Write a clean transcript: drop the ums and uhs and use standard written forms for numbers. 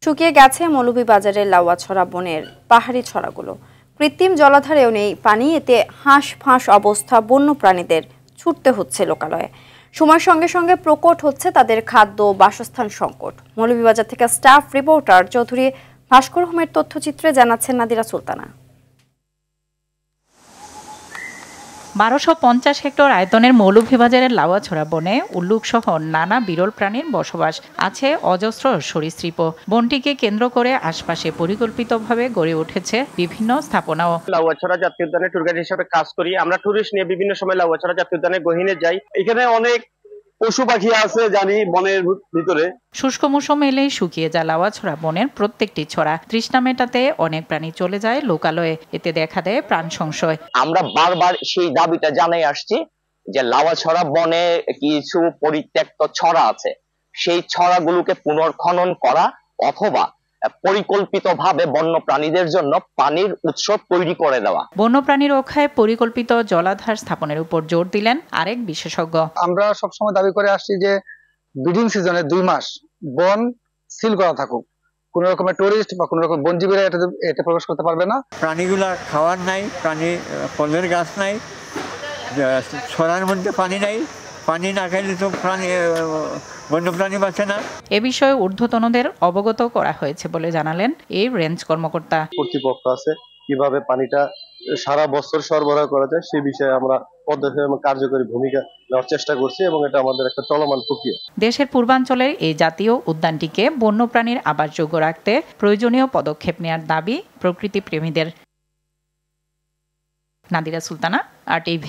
শুকিয়ে গেছে মৌলভীবাজারের লাউয়াছড়া বনের পাহাড়ি ছড়াগুলো। কৃত্রিম জলাধারেও নেই পানি, এতে হাঁস-ফাঁস অবস্থা বন্যপ্রাণীদের ছুটতে হচ্ছে লোকালয়ে। সময়ের সঙ্গে সঙ্গে প্রকট হচ্ছে তাদের খাদ্য বাসস্থান সংকট। মৌলভীবাজার থেকে স্টাফ রিপোর্টার চৌধুরী ভাস্কর হোমের তথ্যচিত্রে জানাচ্ছেন নাদিরা সুলতানা। ১২৫০ হেক্টর আয়তনের মৌলভীবাজারের লাউয়াছড়া বনে উল্লুক সহ নানা বিরল প্রাণীর বসবাস, আছে অজস্র সরীসৃপ। বনটিকে কেন্দ্র করে আশপাশে পরিকল্পিতভাবে গড়ে উঠেছে বিভিন্ন স্থাপনাও। লাউয়াছড়া জাতীয় উদ্যানে ট্যুর গাইড হিসেবে কাজ করি। আমরা টুরিস্ট নিয়ে বিভিন্ন সময় লাউয়াছড়া জাতীয় উদ্যানে গহীনে যাই। এখানে অনেক পশু পাখি আছে জানি বনের ভিতরে। শুষ্ক মৌসুম এলেই শুকিয়ে যায় লাউয়াছড়া বনের প্রত্যেকটি ছড়া। তৃষ্ণা মেটাতে অনেক প্রাণী চলে যায় লোকালয়ে, এতে দেখা দেয় প্রাণ সংশয়। আমরা বারবার সেই দাবিটা জানাই আসছি যে লাউয়াছড়া বনে কিছু পরিত্যক্ত ছড়া আছে, সেই ছড়াগুলোকে পুনর্খনন করা অথবা পরিকল্পিতভাবে বন্যপ্রাণীদের জন্য পানির উৎস তৈরি করে দেওয়া। বন্যপ্রাণী রক্ষায় পরিকল্পিত জলাধার স্থাপনের উপর জোর দিলেন আরেক বিশেষজ্ঞ। আমরা সবসময় দাবি করে আসছি যে ব্রিডিং সিজনে 2 মাস বন সিল করা থাকুক, কোন রকমের টুরিস্ট বা কোন রকম বনজীবীরা এটা প্রবেশ করতে পারবে না। প্রাণীগুলা খাওয়ার নাই, প্রাণী ফলের গাছ নাই, ছড়ার মধ্যে পানি নাই, পানি না খাইলে তো বন্যপ্রাণী বাঁচে না। এ বিষয়ে ঊর্ধ্বতনদের অবগত করা হয়েছে বলে জানালেন এই রেঞ্জ কর্মকর্তা। কর্তৃপক্ষ আছে, কিভাবে পানিটা সারা বছর সরবরাহ করা যায় সে বিষয়ে আমরা পদ্ধতি এবং কার্যকরী ভূমিকা নেওয়ার চেষ্টা করছি এবং এটা আমাদের একটা চলমান প্রক্রিয়া। দেশের পূর্বাঞ্চলের এই জাতীয় উদ্যানটিকে বন্যপ্রাণীর আবাসযোগ্য রাখতে প্রয়োজনীয় পদক্ষেপ নেওয়ার দাবি প্রকৃতি প্রেমীদের। নাদিরা সুলতানা, RTV।